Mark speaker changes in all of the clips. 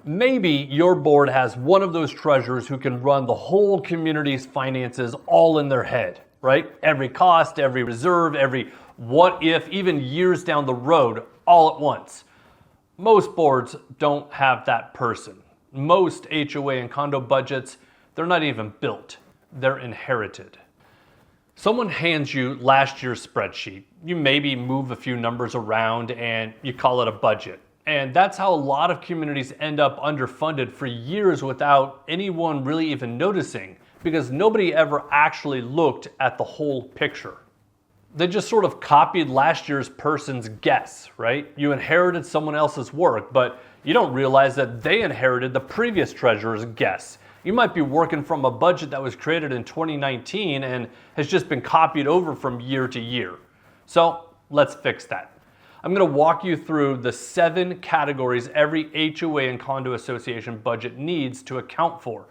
Speaker 1: Maybe your board has one of those treasurers who can run the whole community's finances all in their head, right? Every cost, every reserve, every what if, even years down the road, all at once. Most boards don't have that person. Most HOA and condo budgets, they're not even built, they're inherited. Someone hands you last year's spreadsheet. You maybe move a few numbers around and you call it a budget. And that's how a lot of communities end up underfunded for years without anyone really even noticing, because nobody ever actually looked at the whole picture. They just sort of copied last year's person's guess, right? You inherited someone else's work, but you don't realize that they inherited the previous treasurer's guess. You might be working from a budget that was created in 2019 and has just been copied over from year to year. So let's fix that. I'm going to walk you through the 7 categories every HOA and condo association budget needs to account for.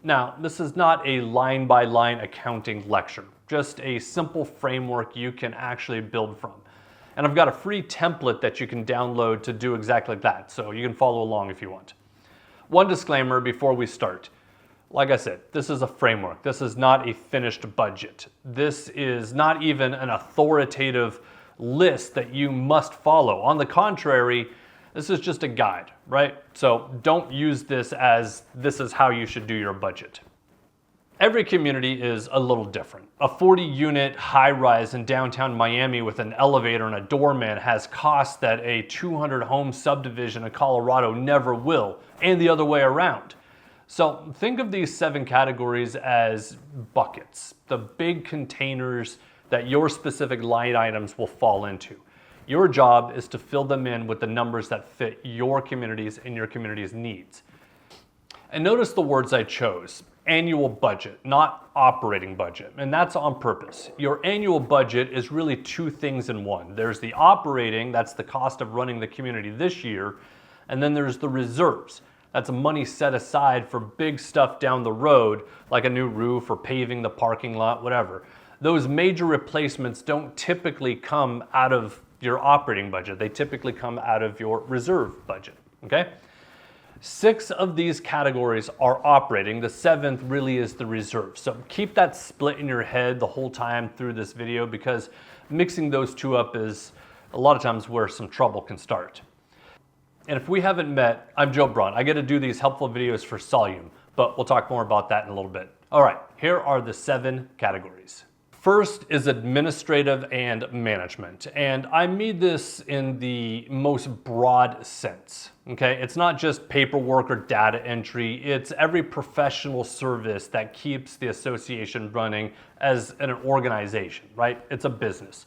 Speaker 1: Now, this is not a line-by-line accounting lecture, just a simple framework you can actually build from. And I've got a free template that you can download to do exactly that, so you can follow along if you want. One disclaimer before we start. Like I said, this is a framework. This is not a finished budget. This is not even an authoritative list that you must follow. On the contrary, this is just a guide, right? So don't use this as this is how you should do your budget. Every community is a little different. A 40-unit high-rise in downtown Miami with an elevator and a doorman has costs that a 200-home subdivision in Colorado never will, and the other way around. So think of these 7 categories as buckets, the big containers that your specific line items will fall into. Your job is to fill them in with the numbers that fit your communities and your community's needs. And notice the words I chose. Annual budget, not operating budget. And that's on purpose. Your annual budget is really 2 things in one. There's the operating, that's the cost of running the community this year. And then there's the reserves. That's money set aside for big stuff down the road, like a new roof or paving the parking lot, whatever. Those major replacements don't typically come out of your operating budget. They typically come out of your reserve budget, okay? 6 of these categories are operating. The 7th really is the reserve. So keep that split in your head the whole time through this video, because mixing those 2 up is a lot of times where some trouble can start. And if we haven't met, I'm Joe Braun. I get to do these helpful videos for Solume, but we'll talk more about that in a little bit. All right, here are the 7 categories. First is administrative and management, and I mean this in the most broad sense, okay? It's not just paperwork or data entry, it's every professional service that keeps the association running as an organization, right? It's a business.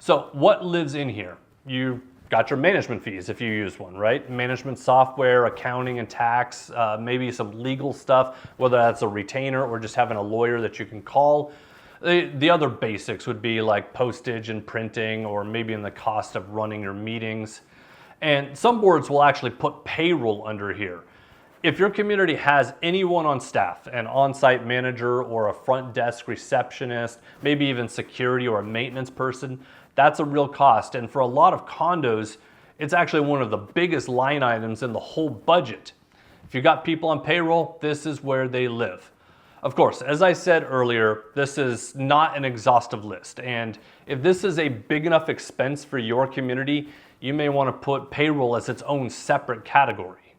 Speaker 1: So what lives in here? You got your management fees if you use one, right? Management software, accounting and tax, maybe some legal stuff, whether that's a retainer or just having a lawyer that you can call. The other basics would be like postage and printing, or maybe in the cost of running your meetings. And some boards will actually put payroll under here. If your community has anyone on staff, an on-site manager or a front desk receptionist, maybe even security or a maintenance person, that's a real cost. And for a lot of condos, it's actually one of the biggest line items in the whole budget. If you got people on payroll, this is where they live. Of course, as I said earlier, this is not an exhaustive list. And if this is a big enough expense for your community, you may want to put payroll as its own separate category.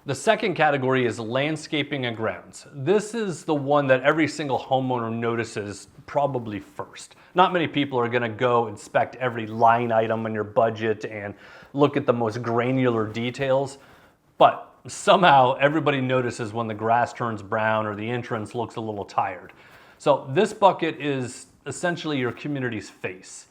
Speaker 1: The second category is landscaping and grounds. This is the one that every single homeowner notices probably first. Not many people are going to go inspect every line item on your budget and look at the most granular details, but somehow everybody notices when the grass turns brown or the entrance looks a little tired. So this bucket is essentially your community's face.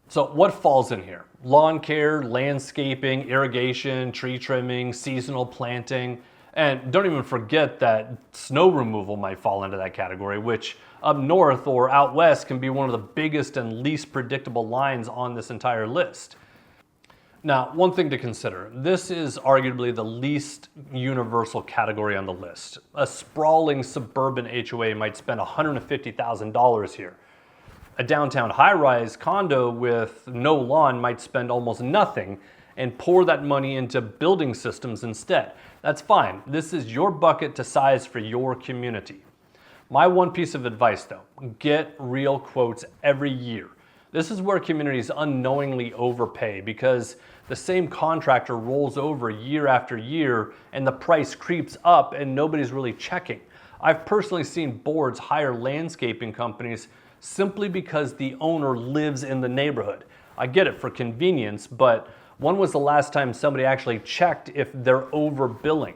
Speaker 1: So what falls in here? Lawn care, landscaping, irrigation, tree trimming, seasonal planting, and don't even forget that snow removal might fall into that category, which up north or out west can be one of the biggest and least predictable lines on this entire list. Now, one thing to consider, this is arguably the least universal category on the list. A sprawling suburban HOA might spend $150,000 here. A downtown high-rise condo with no lawn might spend almost nothing, and pour that money into building systems instead. That's fine. This is your bucket to size for your community. My one piece of advice though, get real quotes every year. This is where communities unknowingly overpay because the same contractor rolls over year after year and the price creeps up and nobody's really checking. I've personally seen boards hire landscaping companies simply because the owner lives in the neighborhood. I get it for convenience, but when was the last time somebody actually checked if they're overbilling?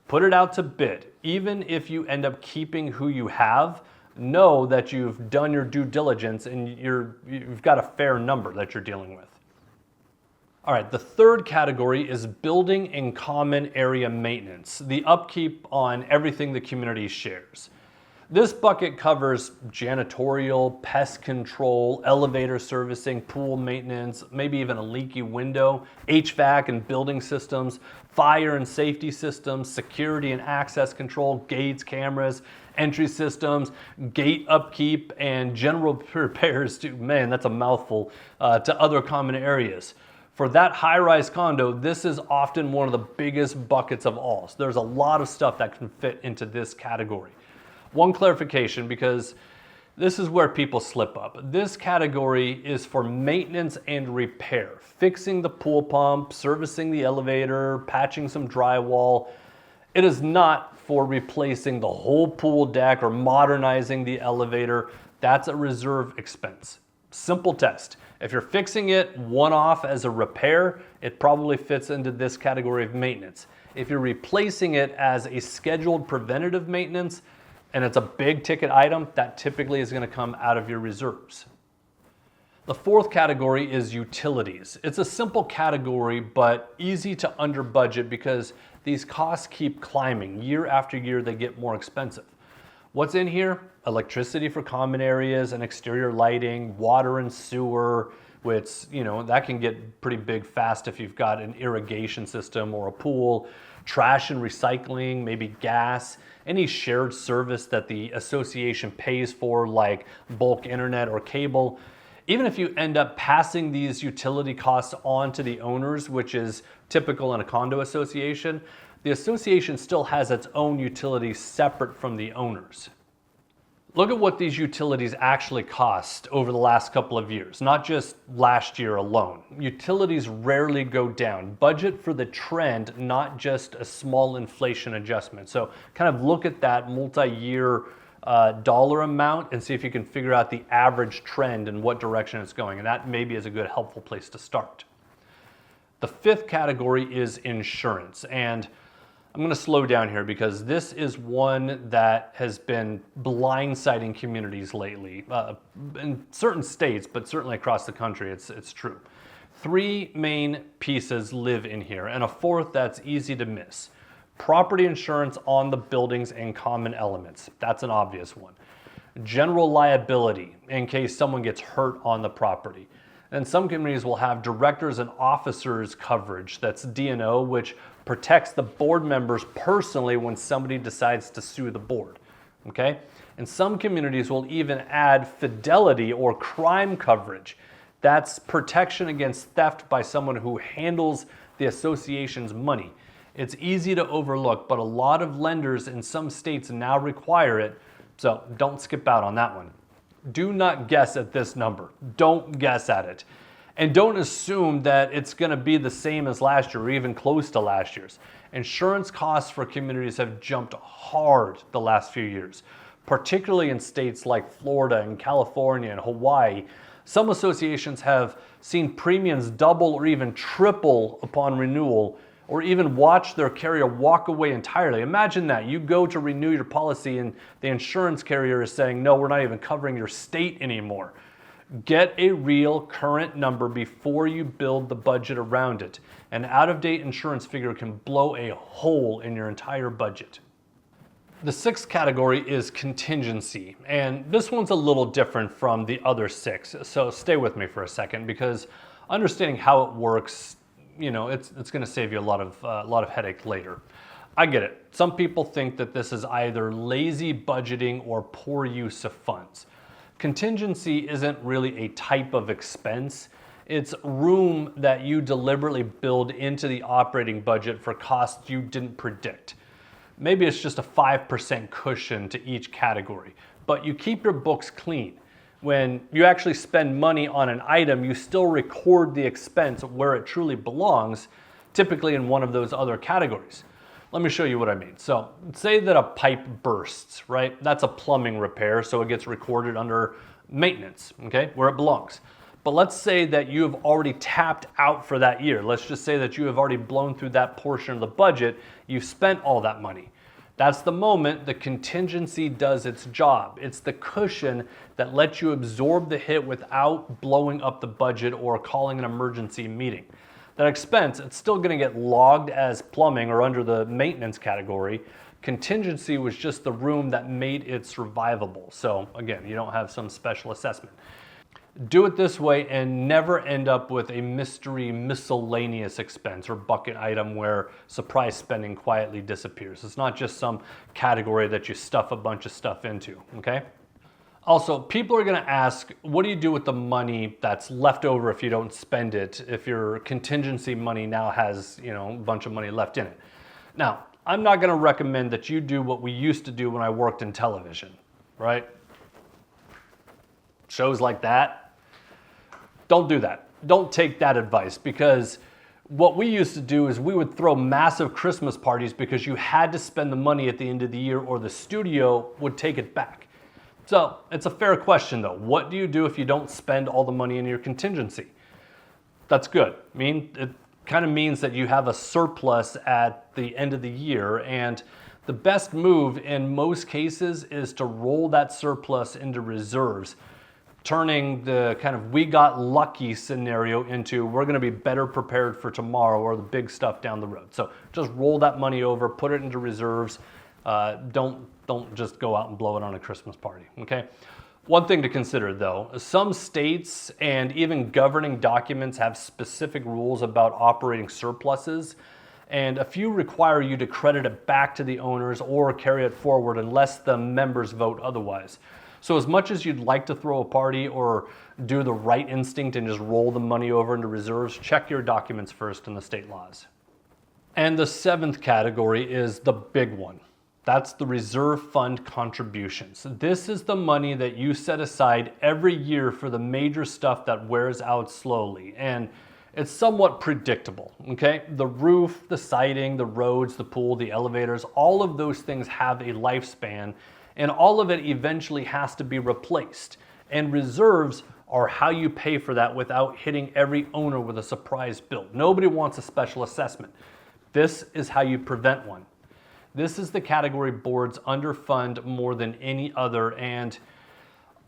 Speaker 1: Put it out to bid. Even if you end up keeping who you have, know that you've done your due diligence and you've got a fair number that you're dealing with. All right, the third category is building and common area maintenance, the upkeep on everything the community shares. This bucket covers janitorial, pest control, elevator servicing, pool maintenance, maybe even a leaky window, HVAC and building systems, fire and safety systems, security and access control, gates, cameras, entry systems, gate upkeep, and general repairs to, man, that's a mouthful, to other common areas. For that high-rise condo, this is often one of the biggest buckets of all. So there's a lot of stuff that can fit into this category. One clarification, because this is where people slip up. This category is for maintenance and repair, fixing the pool pump, servicing the elevator, patching some drywall. It is not for replacing the whole pool deck or modernizing the elevator. That's a reserve expense. Simple test. If you're fixing it one-off as a repair, it probably fits into this category of maintenance. If you're replacing it as a scheduled preventative maintenance, and it's a big ticket item, that typically is going to come out of your reserves. The fourth category is utilities. It's a simple category, but easy to under budget because these costs keep climbing. Year after year, they get more expensive. What's in here? Electricity for common areas and exterior lighting, water and sewer, which, that can get pretty big fast if you've got an irrigation system or a pool, trash and recycling, maybe gas, any shared service that the association pays for, like bulk internet or cable. Even if you end up passing these utility costs on to the owners, which is typical in a condo association, the association still has its own utilities separate from the owners. Look at what these utilities actually cost over the last couple of years, not just last year alone. Utilities rarely go down. Budget for the trend, not just a small inflation adjustment. So kind of look at that multi-year dollar amount and see if you can figure out the average trend and what direction it's going. And that maybe is a good helpful place to start. The fifth category is insurance. And I'm going to slow down here because this is one that has been blindsiding communities lately. In certain states, but certainly across the country, it's true. Three main pieces live in here, and a fourth that's easy to miss. Property insurance on the buildings and common elements. That's an obvious one. General liability in case someone gets hurt on the property. And some communities will have directors and officers coverage, that's D&O, which protects the board members personally when somebody decides to sue the board, okay? And some communities will even add fidelity or crime coverage. That's protection against theft by someone who handles the association's money. It's easy to overlook, but a lot of lenders in some states now require it, so don't skip out on that one. Do not guess at this number. Don't guess at it. And don't assume that it's going to be the same as last year or even close to last year's. Insurance costs for communities have jumped hard the last few years, particularly in states like Florida and California and Hawaii. Some associations have seen premiums double or even triple upon renewal, or even watch their carrier walk away entirely. Imagine that. You go to renew your policy and the insurance carrier is saying, no, we're not even covering your state anymore. Get a real current number before you build the budget around it. An out-of-date insurance figure can blow a hole in your entire budget. The sixth category is contingency, and this one's a little different from the other six, so stay with me for a second because understanding how it works, it's going to save you a lot of headache later. I get it. Some people think that this is either lazy budgeting or poor use of funds. Contingency isn't really a type of expense. It's room that you deliberately build into the operating budget for costs you didn't predict. Maybe it's just a 5% cushion to each category, but you keep your books clean. When you actually spend money on an item, you still record the expense where it truly belongs, typically in one of those other categories. Let me show you what I mean. So say that a pipe bursts, right? That's a plumbing repair, so it gets recorded under maintenance, okay, where it belongs. But let's say that you have already tapped out for that year. Let's just say that you have already blown through that portion of the budget. You've spent all that money. That's the moment the contingency does its job. It's the cushion that lets you absorb the hit without blowing up the budget or calling an emergency meeting. That expense, it's still going to get logged as plumbing or under the maintenance category. Contingency was just the room that made it survivable. So again, you don't have some special assessment. Do it this way and never end up with a mystery miscellaneous expense or bucket item where surprise spending quietly disappears. It's not just some category that you stuff a bunch of stuff into, okay? Also, people are gonna ask, what do you do with the money that's left over if you don't spend it, if your contingency money now has, a bunch of money left in it? Now, I'm not gonna recommend that you do what we used to do when I worked in television, right? Shows like that. Don't do that. Don't take that advice, because what we used to do is we would throw massive Christmas parties because you had to spend the money at the end of the year or the studio would take it back. So it's a fair question though. What do you do if you don't spend all the money in your contingency? That's good. It kind of means that you have a surplus at the end of the year, and the best move in most cases is to roll that surplus into reserves, turning the kind of we got lucky scenario into we're going to be better prepared for tomorrow or the big stuff down the road. So just roll that money over, put it into reserves. Don't just go out and blow it on a Christmas party, okay? One thing to consider though, some states and even governing documents have specific rules about operating surpluses, and a few require you to credit it back to the owners or carry it forward unless the members vote otherwise. So as much as you'd like to throw a party or do the right instinct and just roll the money over into reserves, check your documents first in the state laws. And the seventh category is the big one. That's the reserve fund contributions. This is the money that you set aside every year for the major stuff that wears out slowly. And it's somewhat predictable, okay? The roof, the siding, the roads, the pool, the elevators, all of those things have a lifespan, and all of it eventually has to be replaced. And reserves are how you pay for that without hitting every owner with a surprise bill. Nobody wants a special assessment. This is how you prevent one. This is the category boards underfund more than any other, and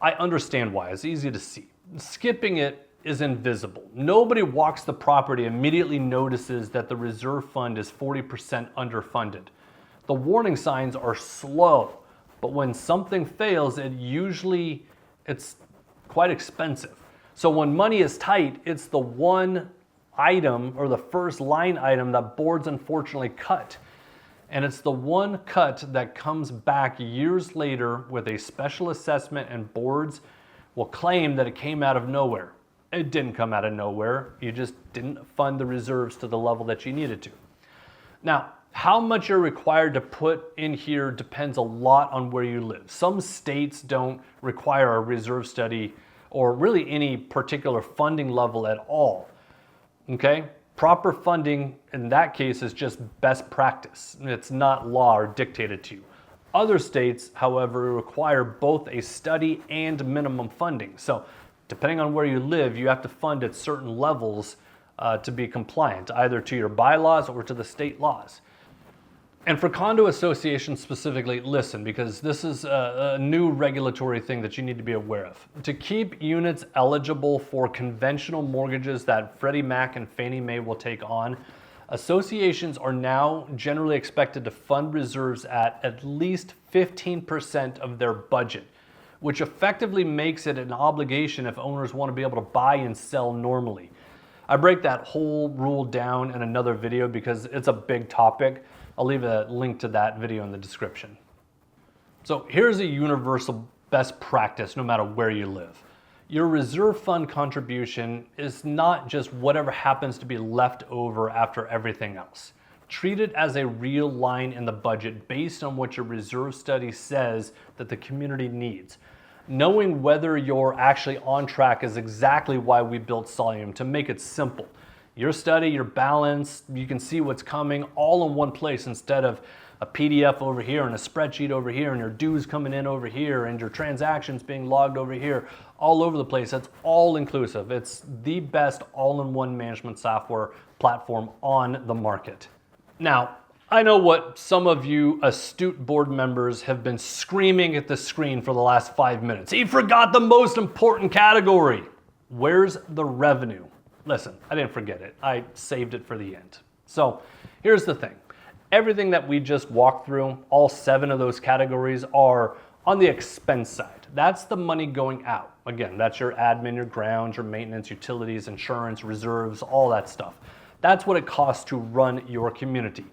Speaker 1: I understand why. It's easy to see. Skipping it is invisible. Nobody walks the property immediately notices that the reserve fund is 40% underfunded. The warning signs are slow, but when something fails, it's quite expensive. So when money is tight, it's the one item or the first line item that boards unfortunately cut. And it's the one cut that comes back years later with a special assessment, and boards will claim that it came out of nowhere. It didn't come out of nowhere. You just didn't fund the reserves to the level that you needed to. Now, how much you're required to put in here depends a lot on where you live. Some states don't require a reserve study or really any particular funding level at all, okay? Proper funding in that case is just best practice. It's not law or dictated to you. Other states, however, require both a study and minimum funding. So depending on where you live, you have to fund at certain levels to be compliant, either to your bylaws or to the state laws. And for condo associations specifically, listen, because this is a new regulatory thing that you need to be aware of. To keep units eligible for conventional mortgages that Freddie Mac and Fannie Mae will take on, associations are now generally expected to fund reserves at least 15% of their budget, which effectively makes it an obligation if owners want to be able to buy and sell normally. I break that whole rule down in another video because it's a big topic. I'll leave a link to that video in the description. So here's a universal best practice no matter where you live. Your reserve fund contribution is not just whatever happens to be left over after everything else. Treat it as a real line in the budget based on what your reserve study says that the community needs. Knowing whether you're actually on track is exactly why we built Solume, to make it simple. Your study, your balance, you can see what's coming all in one place instead of a PDF over here and a spreadsheet over here and your dues coming in over here and your transactions being logged over here, all over the place. That's all inclusive. It's the best all-in-one management software platform on the market. Now, I know what some of you astute board members have been screaming at the screen for the last 5 minutes. He forgot the most important category. Where's the revenue? Listen, I didn't forget it. I saved it for the end. So here's the thing. Everything that we just walked through, all 7 of those categories are on the expense side. That's the money going out. Again, that's your admin, your grounds, your maintenance, utilities, insurance, reserves, all that stuff. That's what it costs to run your community.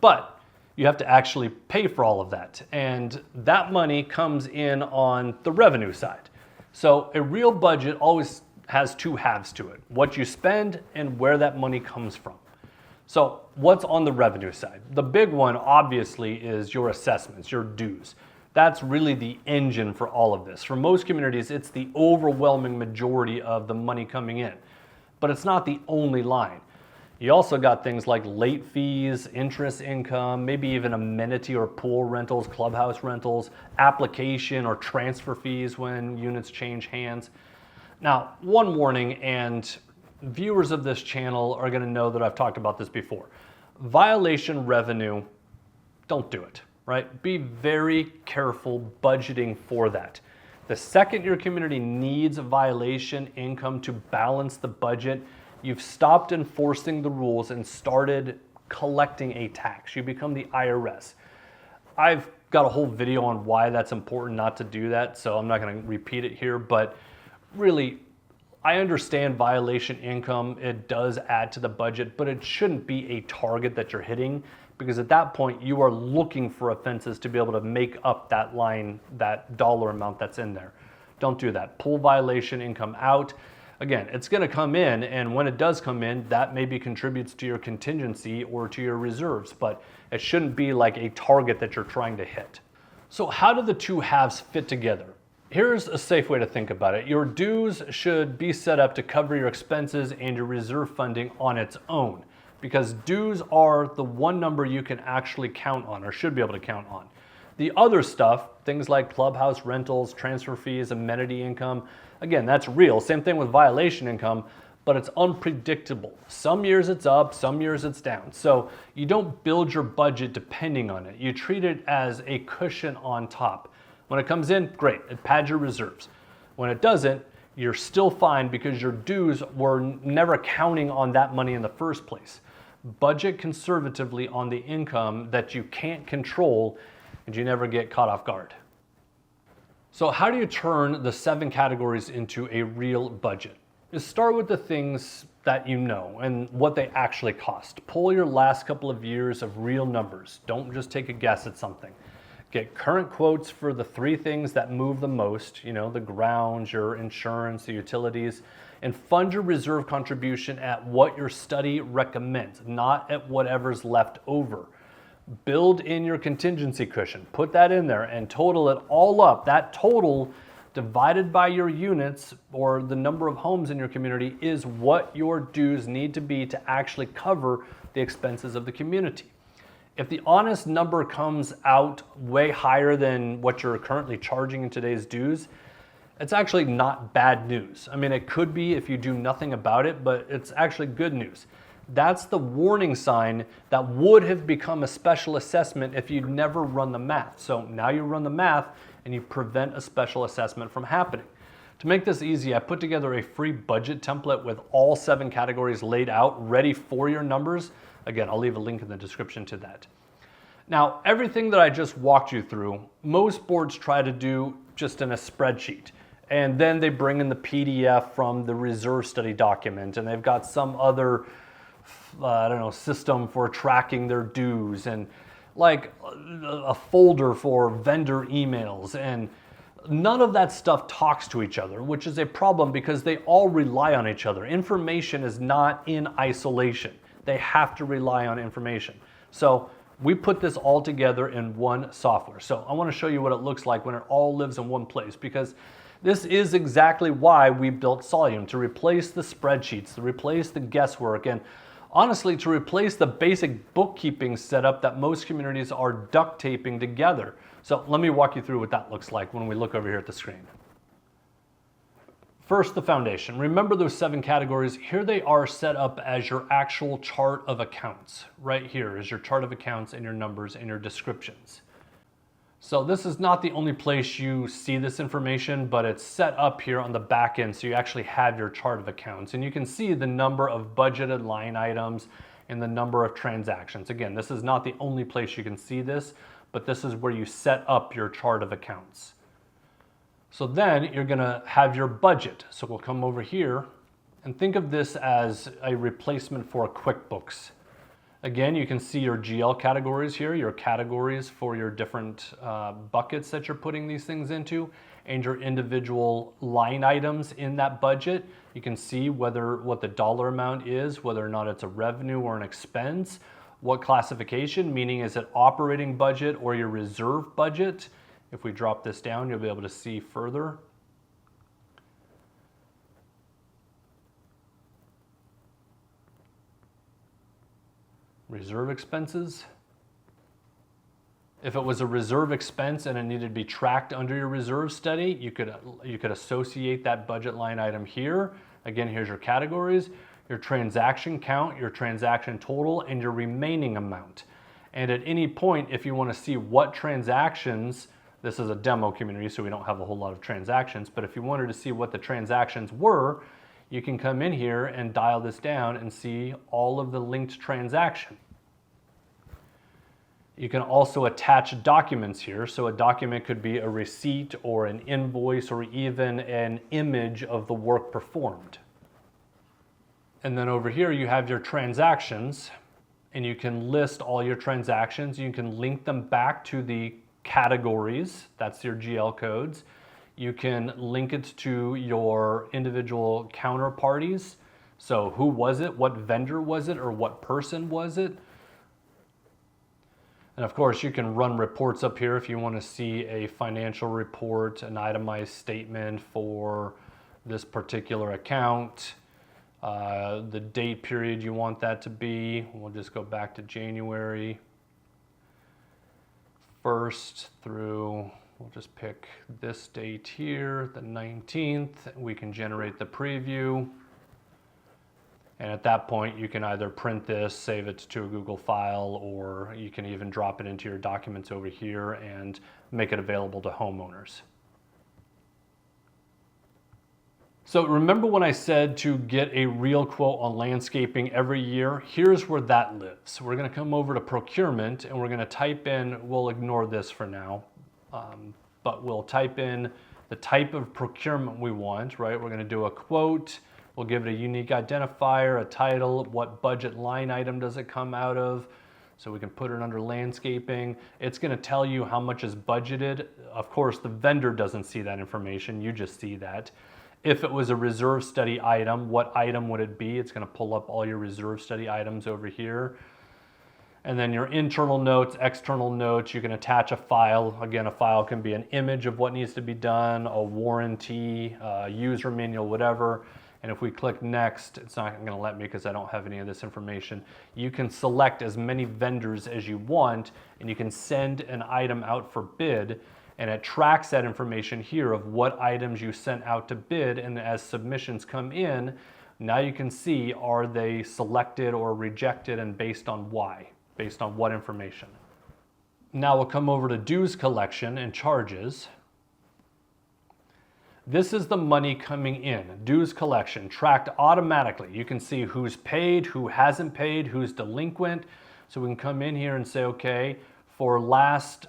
Speaker 1: But you have to actually pay for all of that. And that money comes in on the revenue side. So a real budget always has 2 halves to it. What you spend and where that money comes from. So what's on the revenue side? The big one obviously is your assessments, your dues. That's really the engine for all of this. For most communities, it's the overwhelming majority of the money coming in, but it's not the only line. You also got things like late fees, interest income, maybe even amenity or pool rentals, clubhouse rentals, application or transfer fees when units change hands. Now, one warning, and viewers of this channel are going to know that I've talked about this before. Violation revenue, don't do it, right? Be very careful budgeting for that. The second your community needs a violation income to balance the budget, you've stopped enforcing the rules and started collecting a tax. You become the IRS. I've got a whole video on why that's important not to do that, so I'm not going to repeat it here, but really, I understand violation income, it does add to the budget, but it shouldn't be a target that you're hitting, because at that point you are looking for offenses to be able to make up that line, that dollar amount that's in there. Don't do that. Pull violation income out. Again, it's going to come in, and when it does come in, that maybe contributes to your contingency or to your reserves, but it shouldn't be like a target that you're trying to hit. So how do the 2 halves fit together? Here's a safe way to think about it. Your dues should be set up to cover your expenses and your reserve funding on its own, because dues are the one number you can actually count on, or should be able to count on. The other stuff, things like clubhouse rentals, transfer fees, amenity income, again, that's real. Same thing with violation income, but it's unpredictable. Some years it's up, some years it's down. So you don't build your budget depending on it. You treat it as a cushion on top. When it comes in, great, it pads your reserves. When it doesn't, you're still fine because your dues were never counting on that money in the first place. Budget conservatively on the income that you can't control, and you never get caught off guard. So how do you turn the 7 categories into a real budget? Just start with the things that you know and what they actually cost. Pull your last couple of years of real numbers. Don't just take a guess at something. Get current quotes for the 3 things that move the most, the grounds, your insurance, the utilities, and fund your reserve contribution at what your study recommends, not at whatever's left over. Build in your contingency cushion, put that in there and total it all up. That total divided by your units or the number of homes in your community is what your dues need to be to actually cover the expenses of the community. If the honest number comes out way higher than what you're currently charging in today's dues, it's actually not bad news. I mean, it could be if you do nothing about it, but it's actually good news. That's the warning sign that would have become a special assessment if you'd never run the math. So now you run the math and you prevent a special assessment from happening. To make this easy, I put together a free budget template with all 7 categories laid out, ready for your numbers. Again, I'll leave a link in the description to that. Now, everything that I just walked you through, most boards try to do just in a spreadsheet. And then they bring in the PDF from the reserve study document, and they've got some other system for tracking their dues, and like a folder for vendor emails and None of that stuff talks to each other, which is a problem because they all rely on each other. Information is not in isolation. They have to rely on information. So we put this all together in one software. So I want to show you what it looks like when it all lives in one place, because this is exactly why we built Solume, to replace the spreadsheets, to replace the guesswork, and honestly, to replace the basic bookkeeping setup that most communities are duct taping together. So let me walk you through what that looks like when we look over here at the screen. First, the foundation. Remember those 7 categories? Here they are set up as your actual chart of accounts. Right here is your chart of accounts and your numbers and your descriptions. So this is not the only place you see this information, but it's set up here on the back end so you actually have your chart of accounts. And you can see the number of budgeted line items and the number of transactions. Again, this is not the only place you can see this, but this is where you set up your chart of accounts. So then you're gonna have your budget. So we'll come over here and think of this as a replacement for QuickBooks. Again, you can see your GL categories here, your categories for your different buckets that you're putting these things into, and your individual line items in that budget. You can see what the dollar amount is, whether or not it's a revenue or an expense, what classification, meaning is it operating budget or your reserve budget. If we drop this down, you'll be able to see further. Reserve expenses. If it was a reserve expense and it needed to be tracked under your reserve study, you could associate that budget line item here. Again, here's your categories, your transaction count, your transaction total, and your remaining amount. And at any point, if you want to see what transactions, this is a demo community, so we don't have a whole lot of transactions, but if you wanted to see what the transactions were, you can come in here and dial this down and see all of the linked transaction. You can also attach documents here. So a document could be a receipt or an invoice or even an image of the work performed. And then over here you have your transactions, and you can list all your transactions. You can link them back to the categories, that's your GL codes. You can link it to your individual counterparties. So who was it, what vendor was it, or what person was it? And of course, you can run reports up here if you want to see a financial report, an itemized statement for this particular account, the date period you want that to be. We'll just go back to January 1st through, we'll just pick this date here, the 19th. We can generate the preview. And at that point, you can either print this, save it to a Google file, or you can even drop it into your documents over here and make it available to homeowners. So remember when I said to get a real quote on landscaping every year? Here's where that lives. We're gonna come over to procurement and we're gonna type in, we'll ignore this for now, but we'll type in the type of procurement we want, right? We're gonna do a quote, we'll give it a unique identifier, a title, what budget line item does it come out of? So we can put it under landscaping. It's gonna tell you how much is budgeted. Of course, the vendor doesn't see that information, you just see that. If it was a reserve study item, what item would it be? It's gonna pull up all your reserve study items over here. And then your internal notes, external notes, you can attach a file. Again, a file can be an image of what needs to be done, a warranty, a user manual, whatever. And if we click next, it's not gonna let me because I don't have any of this information. You can select as many vendors as you want, and you can send an item out for bid, and it tracks that information here of what items you sent out to bid, and as submissions come in, now you can see, are they selected or rejected, and based on why, based on what information. Now we'll come over to dues collection and charges. This is the money coming in, dues collection, tracked automatically. You can see who's paid, who hasn't paid, who's delinquent. So we can come in here and say, okay, for last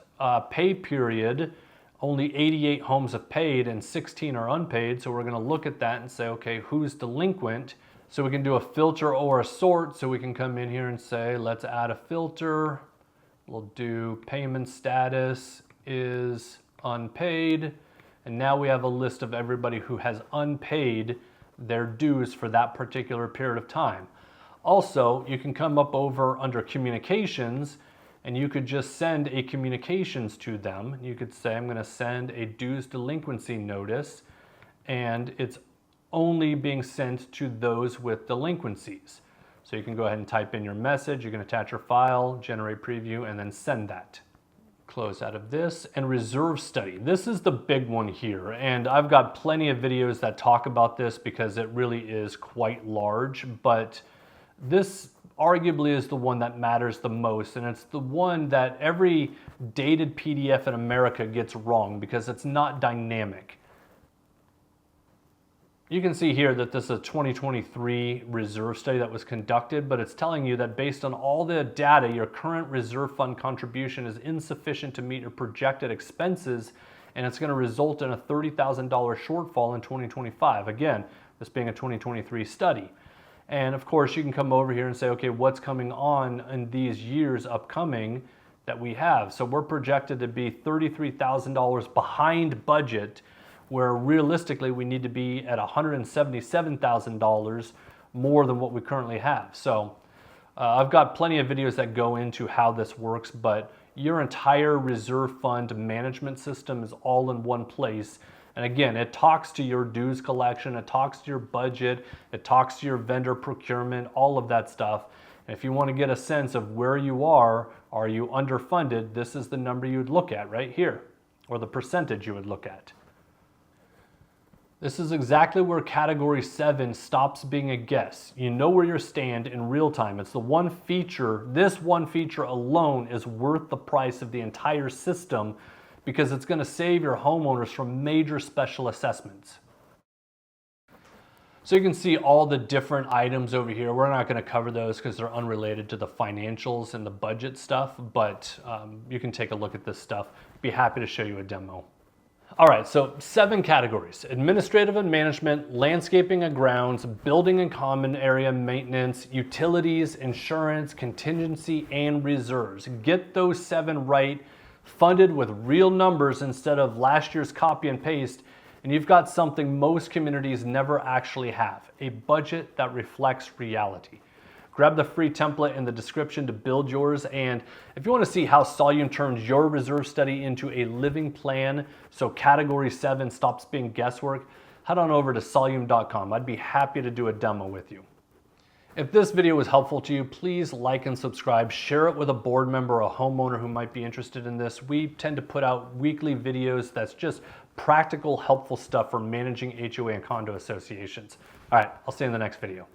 Speaker 1: pay period, only 88 homes have paid and 16 are unpaid. So we're gonna look at that and say, okay, who's delinquent? So we can do a filter or a sort. So we can come in here and say, let's add a filter. We'll do payment status is unpaid. And now we have a list of everybody who has unpaid their dues for that particular period of time. Also, you can come up over under communications and you could just send a communications to them. You could say, I'm going to send a dues delinquency notice, and it's only being sent to those with delinquencies. So you can go ahead and type in your message, you can attach your file, generate preview, and then send that. Close out of this, and reserve study. This is the big one here, and I've got plenty of videos that talk about this because it really is quite large, but this arguably is the one that matters the most, and it's the one that every dated PDF in America gets wrong because it's not dynamic. You can see here that this is a 2023 reserve study that was conducted, but it's telling you that based on all the data, your current reserve fund contribution is insufficient to meet your projected expenses, and it's going to result in a $30,000 shortfall in 2025. Again, this being a 2023 study. And of course, you can come over here and say, okay, what's coming on in these years upcoming that we have? So we're projected to be $33,000 behind budget, where realistically we need to be at $177,000 more than what we currently have. So I've got plenty of videos that go into how this works, but your entire reserve fund management system is all in one place. And again, it talks to your dues collection, it talks to your budget, it talks to your vendor procurement, all of that stuff. And if you want to get a sense of where you are you underfunded, this is the number you would look at right here, or the percentage you would look at. This is exactly where category 7 stops being a guess. You know where you stand in real time. It's the one feature, this one feature alone is worth the price of the entire system because it's going to save your homeowners from major special assessments. So you can see all the different items over here. We're not going to cover those because they're unrelated to the financials and the budget stuff, but you can take a look at this stuff. Be happy to show you a demo. All right, so 7 categories: administrative and management, landscaping and grounds, building and common area maintenance, utilities, insurance, contingency, and reserves. Get those 7 right, funded with real numbers instead of last year's copy and paste, and you've got something most communities never actually have: a budget that reflects reality. Grab the free template in the description to build yours, and if you want to see how Solume turns your reserve study into a living plan so category 7 stops being guesswork, head on over to solume.com. I'd be happy to do a demo with you. If this video was helpful to you, please like and subscribe. Share it with a board member or a homeowner who might be interested in this. We tend to put out weekly videos that's just practical, helpful stuff for managing HOA and condo associations. All right, I'll see you in the next video.